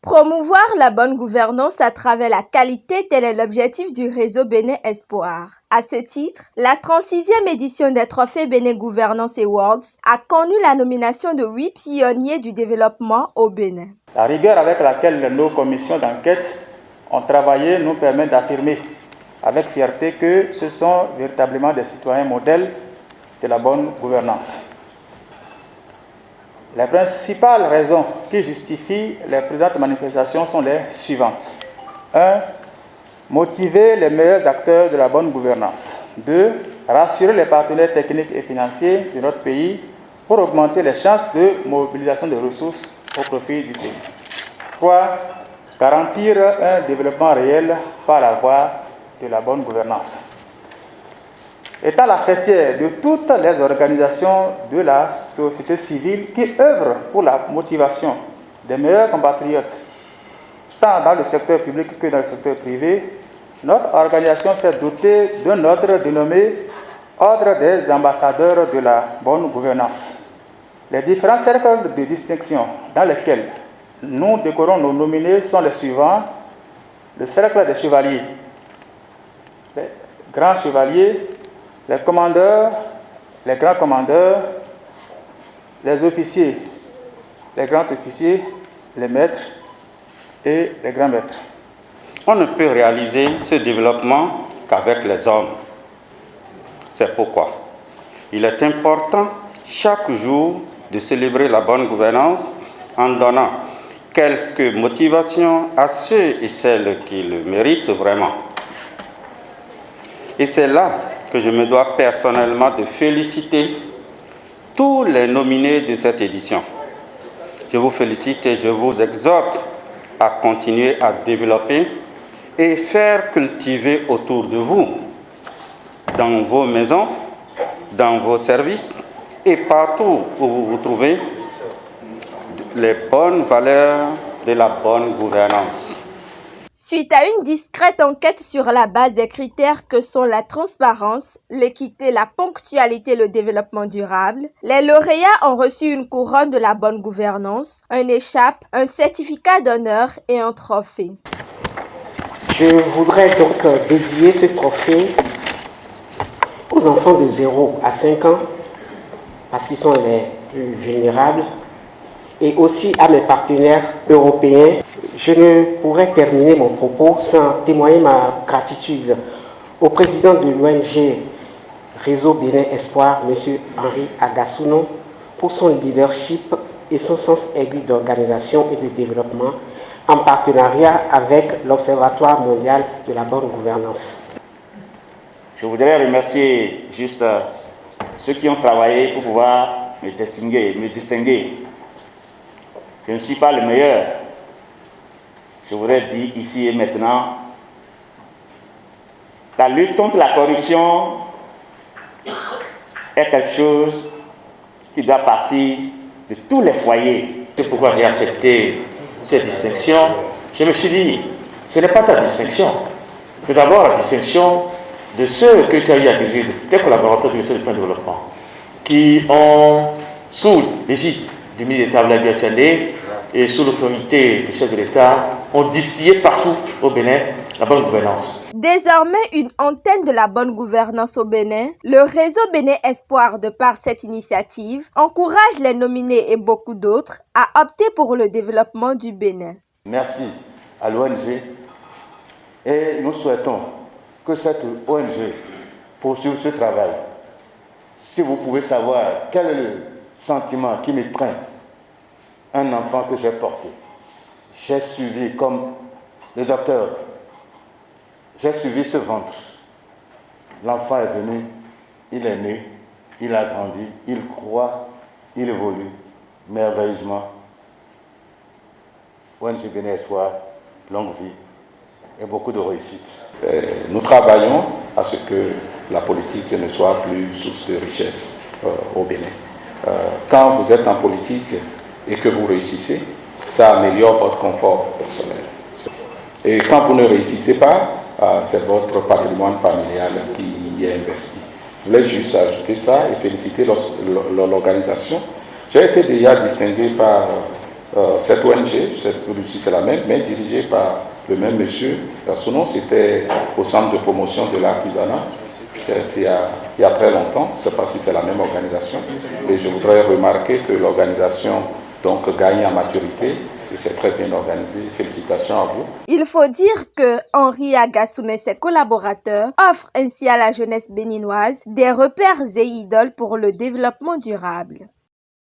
Promouvoir la bonne gouvernance à travers la qualité, tel est l'objectif du réseau Bénin Espoir. À ce titre, la 36e édition des Trophées Bénin Governance Awards a connu la nomination de 8 pionniers du développement au Bénin. La rigueur avec laquelle nos commissions d'enquête ont travaillé nous permet d'affirmer avec fierté que ce sont véritablement des citoyens modèles de la bonne gouvernance. Les principales raisons qui justifient les présentes manifestations sont les suivantes. 1. Motiver les meilleurs acteurs de la bonne gouvernance. 2. Rassurer les partenaires techniques et financiers de notre pays pour augmenter les chances de mobilisation de ressources au profit du pays. 3. Garantir un développement réel par la voie de la bonne gouvernance. Étant la fêtière de toutes les organisations de la société civile qui œuvrent pour la motivation des meilleurs compatriotes, tant dans le secteur public que dans le secteur privé, notre organisation s'est dotée d'un ordre dénommé Ordre des ambassadeurs de la bonne gouvernance. Les différents cercles de distinction dans lesquels nous décorons nos nominés sont les suivants. Le cercle des chevaliers, les grands chevaliers, les commandeurs, les grands commandeurs, les officiers, les grands officiers, les maîtres et les grands maîtres. On ne peut réaliser ce développement qu'avec les hommes. C'est pourquoi il est important chaque jour de célébrer la bonne gouvernance en donnant quelques motivations à ceux et celles qui le méritent vraiment. Et c'est là que je me dois personnellement de féliciter tous les nominés de cette édition. Je vous félicite et je vous exhorte à continuer à développer et faire cultiver autour de vous, dans vos maisons, dans vos services et partout où vous vous trouvez, les bonnes valeurs de la bonne gouvernance. Suite à une discrète enquête sur la base des critères que sont la transparence, l'équité, la ponctualité et le développement durable, les lauréats ont reçu une couronne de la bonne gouvernance, un écharpe, un certificat d'honneur et un trophée. Je voudrais donc dédier ce trophée aux enfants de 0 à 5 ans, parce qu'ils sont les plus vulnérables, et aussi à mes partenaires européens. Je ne pourrais terminer mon propos sans témoigner ma gratitude au président de l'ONG Réseau Bénin Espoir, M. Henri Agassouno, pour son leadership et son sens aigu d'organisation et de développement en partenariat avec l'Observatoire mondial de la bonne gouvernance. Je voudrais remercier juste ceux qui ont travaillé pour pouvoir me distinguer. Je ne suis pas le meilleur. Je voudrais dire ici et maintenant, la lutte contre la corruption est quelque chose qui doit partir de tous les foyers. C'est pourquoi j'ai accepté cette distinction. Je me suis dit, ce n'est pas ta distinction. C'est d'abord la distinction de ceux que tu as eu à diriger, tes collaborateurs du ministère du Plan de Développement, qui ont, sous l'égide du ministre d'État Vladimir Tchandé et sous l'autorité du chef de l'État, ont distillé partout au Bénin la bonne gouvernance. Désormais une antenne de la bonne gouvernance au Bénin, le réseau Bénin Espoir, de par cette initiative, encourage les nominés et beaucoup d'autres à opter pour le développement du Bénin. Merci à l'ONG et nous souhaitons que cette ONG poursuive ce travail. Si vous pouvez savoir quel est le sentiment qui m'étreint, un enfant que j'ai porté, j'ai suivi comme le docteur, j'ai suivi ce ventre. L'enfant est venu, il est né, il a grandi, il croît, il évolue merveilleusement. ONG Bénin Espoir, longue vie et beaucoup de réussite. Nous travaillons à ce que la politique ne soit plus source de richesse au Bénin. Quand vous êtes en politique et que vous réussissez, ça améliore votre confort personnel. Et quand vous ne réussissez pas, c'est votre patrimoine familial qui y est investi. Je voulais juste ajouter ça et féliciter l'organisation. J'ai été déjà distingué par cette ONG, c'est la même, mais dirigée par le même monsieur. Son nom, c'était au Centre de promotion de l'artisanat, il y a très longtemps. Je ne sais pas si c'est la même organisation. Et je voudrais remarquer que l'organisation gagne en maturité. Et c'est très bien organisé. Félicitations à vous. Il faut dire que Henri Agassou et ses collaborateurs offrent ainsi à la jeunesse béninoise des repères et idoles pour le développement durable.